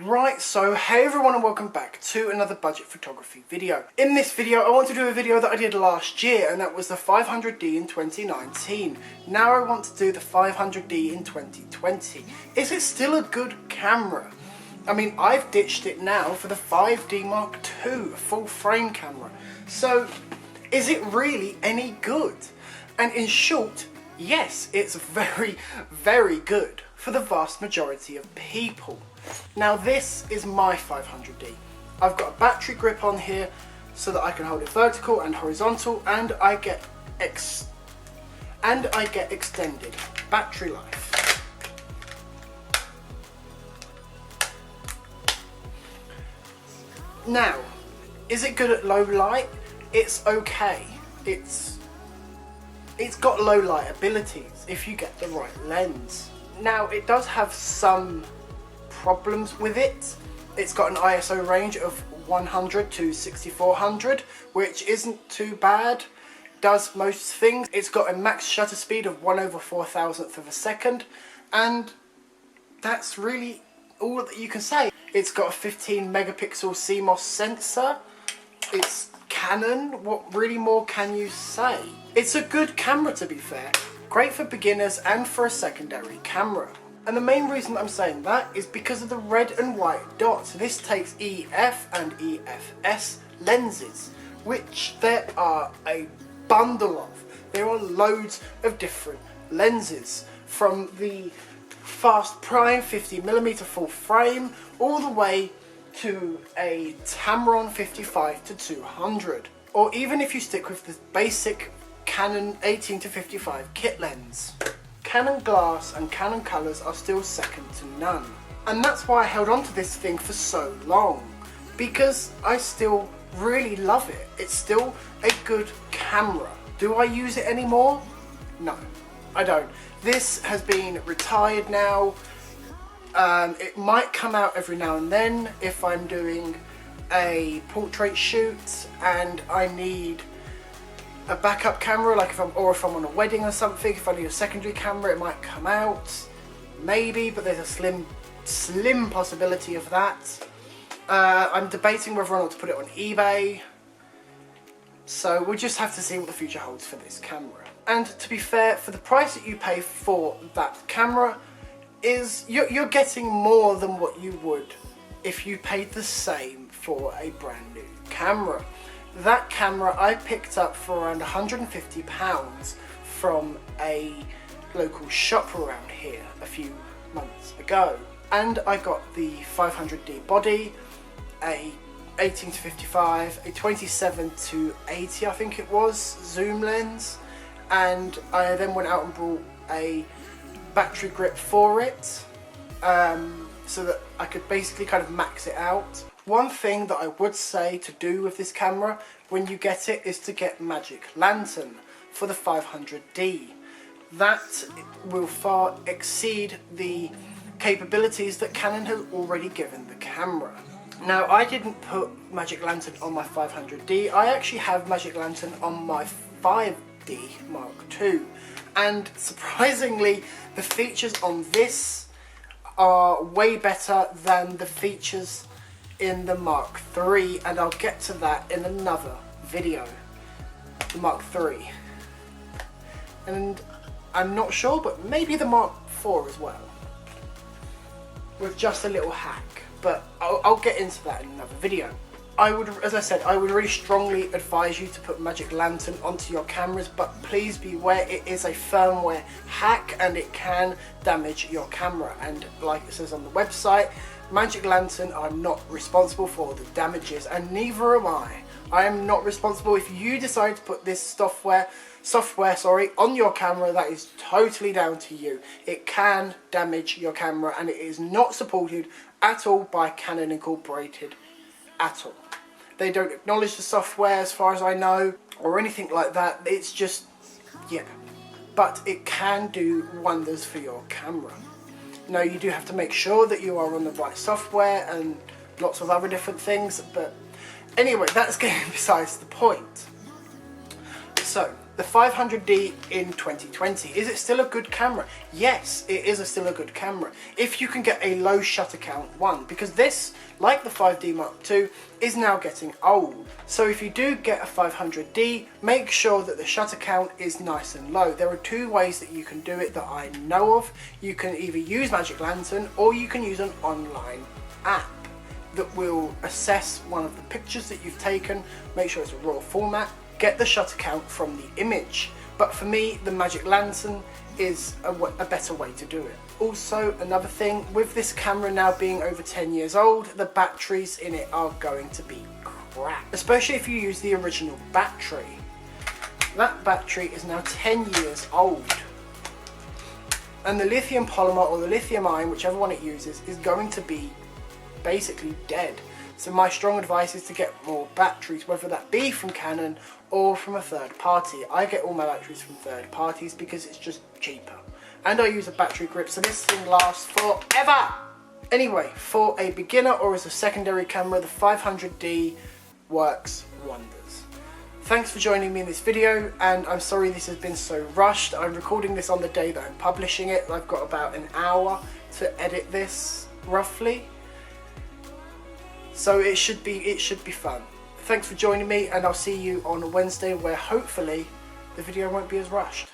Right, so hey everyone and welcome back to another budget photography video. In this video I want to do a video that I did last year, and that was the 500D in 2019. Now I want to do the 500D in 2020. Is it still a good camera? I mean, I've ditched it now for the 5D Mark II, a full frame camera. So, is it really any good? And in short, yes, it's very, very good for the vast majority of people. Now this is my 500D. I've got a battery grip on here so that I can hold it vertical and horizontal, and I get extended battery life. Now, is it good at low light? It's okay. It's got low light abilities if you get the right lens. Now it does have some problems with it. It's got an ISO range of 100 to 6400, which isn't too bad. Does most things. It's got a max shutter speed of 1/4000th of a second, and that's really all that you can say. It's got a 15 megapixel CMOS sensor. It's Canon. What really more can you say? It's a good camera, to be fair. Great for beginners and for a secondary camera. And the main reason I'm saying that is because of the red and white dots. This takes EF and EFS lenses, which there are a bundle of. There are loads of different lenses, from the fast prime 50mm full frame all the way to a Tamron 55 to 200, or even if you stick with the basic Canon 18 to 55 kit lens. Canon glass and Canon colours are still second to none. And that's why I held on to this thing for so long, because I still really love it. It's still a good camera. Do I use it anymore? No, I don't. This has been retired now. It might come out every now and then if I'm doing a portrait shoot and I need a backup camera, like if I'm on a wedding or something. If I need a secondary camera, it might come out, maybe, but there's a slim possibility of that. I'm debating whether or not to put it on eBay, so we'll just have to see what the future holds for this camera. And to be fair, for the price that you pay for that camera, you're getting more than what you would if you paid the same for a brand new camera. That camera I picked up for around £150 from a local shop around here a few months ago. And I got the 500D body, a 18 to 55, a 27 to 80 I think it was, zoom lens, and I then went out and bought a battery grip for it, so that I could basically kind of max it out. One thing that I would say to do with this camera when you get it is to get Magic Lantern for the 500D. That will far exceed the capabilities that Canon has already given the camera. Now, I didn't put Magic Lantern on my 500D. I actually have Magic Lantern on my 5D Mark II, and surprisingly the features on this are way better than the features in the Mark III, and I'll get to that in another video. The Mark III, and I'm not sure, but maybe the Mark IV as well, with just a little hack, but I'll get into that in another video. As I said, I would really strongly advise you to put Magic Lantern onto your cameras, but please beware, it is a firmware hack and it can damage your camera. And like it says on the website, Magic Lantern are not responsible for the damages, and neither am I. I am not responsible. If you decide to put this software on your camera, that is totally down to you. It can damage your camera, and it is not supported at all by Canon Incorporated at all. They don't acknowledge the software as far as I know, or anything like that. It's just, yeah. But it can do wonders for your camera. Now, you do have to make sure that you are on the right software and lots of other different things, but anyway, that's getting besides the point. So, The 500D in 2020, is it still a good camera? Yes, it is still a good camera. If you can get a low shutter count one, because this, like the 5D Mark II, is now getting old. So if you do get a 500D, make sure that the shutter count is nice and low. There are two ways that you can do it that I know of. You can either use Magic Lantern or you can use an online app that will assess one of the pictures that you've taken, make sure it's a raw format, get the shutter count from the image. But for me, the Magic Lantern is a better way to do it. Also, another thing, with this camera now being over 10 years old, the batteries in it are going to be crap. Especially if you use the original battery. That battery is now 10 years old. And the lithium polymer or the lithium ion, whichever one it uses, is going to be basically dead. So my strong advice is to get more batteries, whether that be from Canon or from a third party. I get all my batteries from third parties because it's just cheaper. And I use a battery grip, so this thing lasts forever! Anyway, for a beginner or as a secondary camera, the 500D works wonders. Thanks for joining me in this video, and I'm sorry this has been so rushed. I'm recording this on the day that I'm publishing it. I've got about an hour to edit this, roughly. So it should be fun. Thanks for joining me, and I'll see you on Wednesday where hopefully the video won't be as rushed.